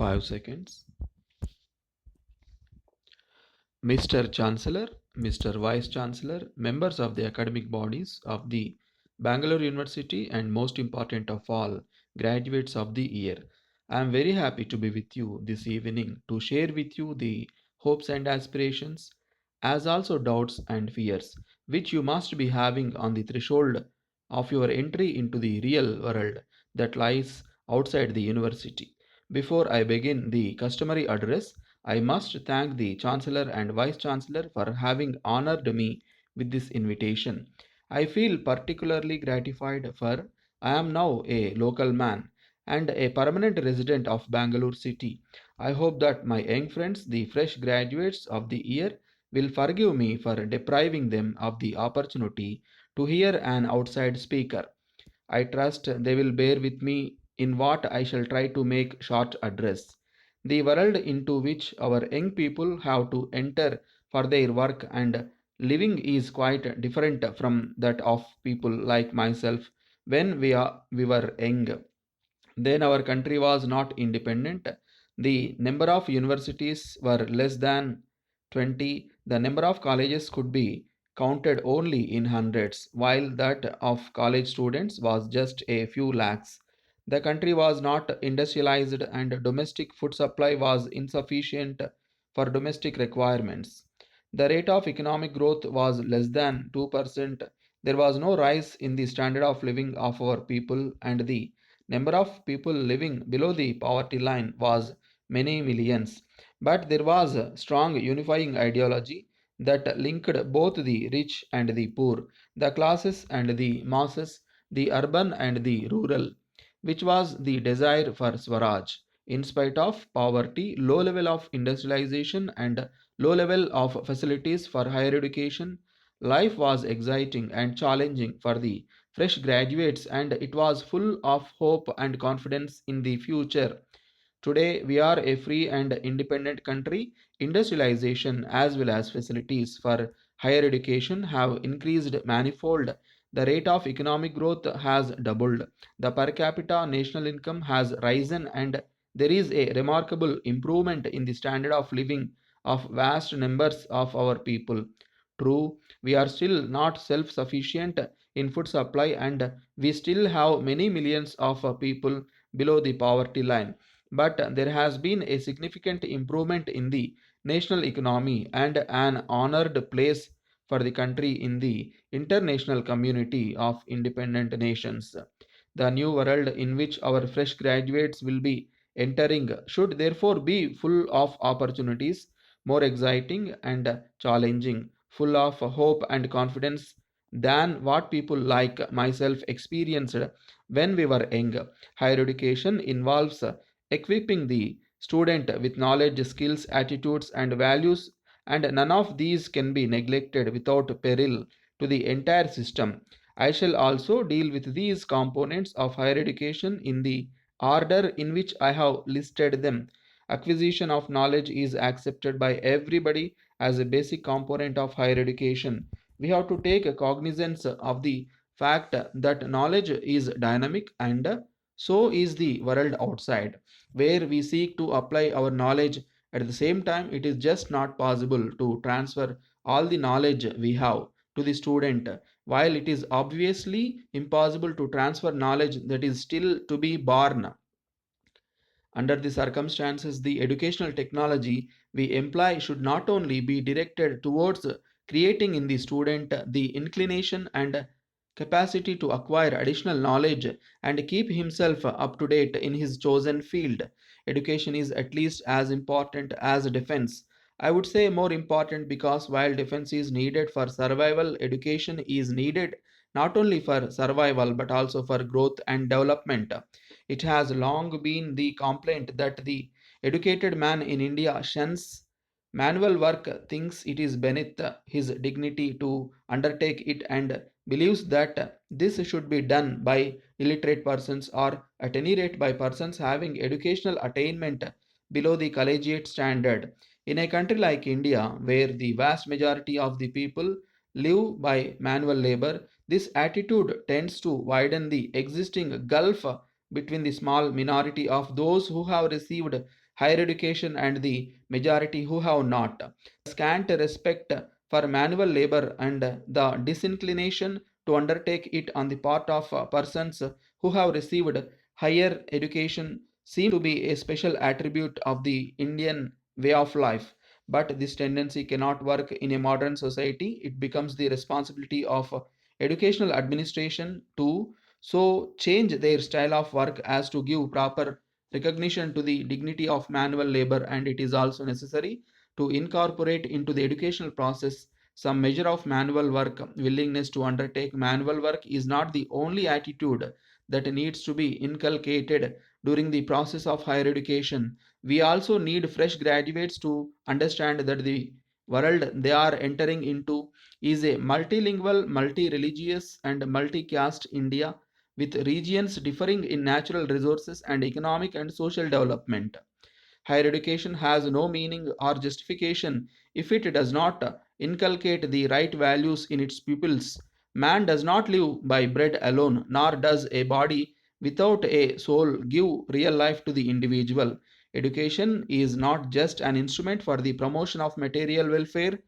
5 seconds. Mr. Chancellor, Mr. Vice Chancellor, members of the academic bodies of the Bangalore University, and most important of all, graduates of the year. I am very happy to be with you this evening to share with you the hopes and aspirations, as also doubts and fears, which you must be having on the threshold of your entry into the real world that lies outside the university. Before I begin the customary address, I must thank the Chancellor and Vice Chancellor for having honored me with this invitation. I feel particularly gratified for I am now a local man and a permanent resident of Bangalore city. I hope that my young friends, the fresh graduates of the year, will forgive me for depriving them of the opportunity to hear an outside speaker. I trust they will bear with me in what I shall try to make short address. The world into which our young people have to enter for their work and living is quite different from that of people like myself when we were young. Then our country was not independent. The number of universities were less than 20. The number of colleges could be counted only in hundreds, while that of college students was just a few lakhs. The country was not industrialized and domestic food supply was insufficient for domestic requirements. The rate of economic growth was less than 2%. There was no rise in the standard of living of our people, and the number of people living below the poverty line was many millions. But there was a strong unifying ideology that linked both the rich and the poor, the classes and the masses, the urban and the rural, which was the desire for Swaraj. In spite of poverty, low level of industrialization, and low level of facilities for higher education, life was exciting and challenging for the fresh graduates, and it was full of hope and confidence in the future. Today, we are a free and independent country. Industrialization as well as facilities for higher education have increased manifold. The rate of economic growth has doubled. The per capita national income has risen, and there is a remarkable improvement in the standard of living of vast numbers of our people. True, we are still not self sufficient in food supply, and we still have many millions of people below the poverty line, but there has been a significant improvement in the national economy and an honored place for the country in the international community of independent nations. The new world in which our fresh graduates will be entering should therefore be full of opportunities, more exciting and challenging, full of hope and confidence than what people like myself experienced when we were young. Higher education involves equipping the student with knowledge, skills, attitudes, and values, and none of these can be neglected without peril to the entire system. I shall also deal with these components of higher education in the order in which I have listed them. Acquisition of knowledge is accepted by everybody as a basic component of higher education. We have to take cognizance of the fact that knowledge is dynamic, and so is the world outside, where we seek to apply our knowledge. At the same time, it is just not possible to transfer all the knowledge we have to the student, while it is obviously impossible to transfer knowledge that is still to be born. Under the circumstances, the educational technology we employ should not only be directed towards creating in the student the inclination and capacity to acquire additional knowledge and keep himself up to date in his chosen field. Education is at least as important as defense. I would say more important, because while defense is needed for survival, education is needed not only for survival but also for growth and development. It has long been the complaint that the educated man in India shuns manual work, thinks it is beneath his dignity to undertake it, and believes that this should be done by illiterate persons, or at any rate by persons having educational attainment below the collegiate standard. In a country like India, where the vast majority of the people live by manual labor, this attitude tends to widen the existing gulf between the small minority of those who have received higher education and the majority who have not. Scant respect for manual labor and the disinclination to undertake it on the part of persons who have received higher education seem to be a special attribute of the Indian way of life. But this tendency cannot work in a modern society. It becomes the responsibility of educational administration to so change their style of work as to give proper recognition to the dignity of manual labor, and it is also necessary to incorporate into the educational process some measure of manual work. Willingness to undertake manual work is not the only attitude that needs to be inculcated during the process of higher education. We also need fresh graduates to understand that the world they are entering into is a multilingual, multi-religious and multi-caste India with regions differing in natural resources and economic and social development. Higher education has no meaning or justification if it does not inculcate the right values in its pupils. Man does not live by bread alone, nor does a body without a soul give real life to the individual. Education is not just an instrument for the promotion of material welfare,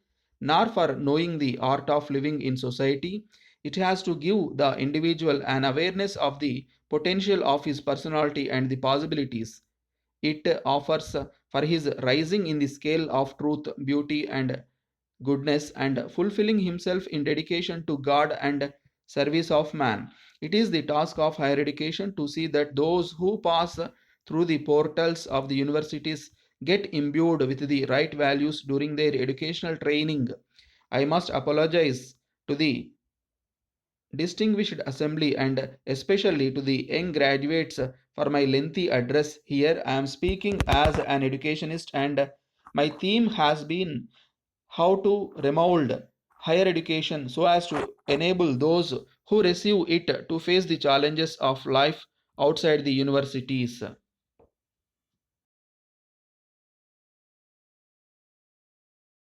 nor for knowing the art of living in society. It has to give the individual an awareness of the potential of his personality and the possibilities it offers for his rising in the scale of truth, beauty, and goodness, and fulfilling himself in dedication to God and service of man. It is the task of higher education to see that those who pass through the portals of the universities get imbued with the right values during their educational training. I must apologize to the distinguished assembly and especially to the young graduates for my lengthy address here. I am speaking as an educationist, and my theme has been how to remold higher education so as to enable those who receive it to face the challenges of life outside the universities.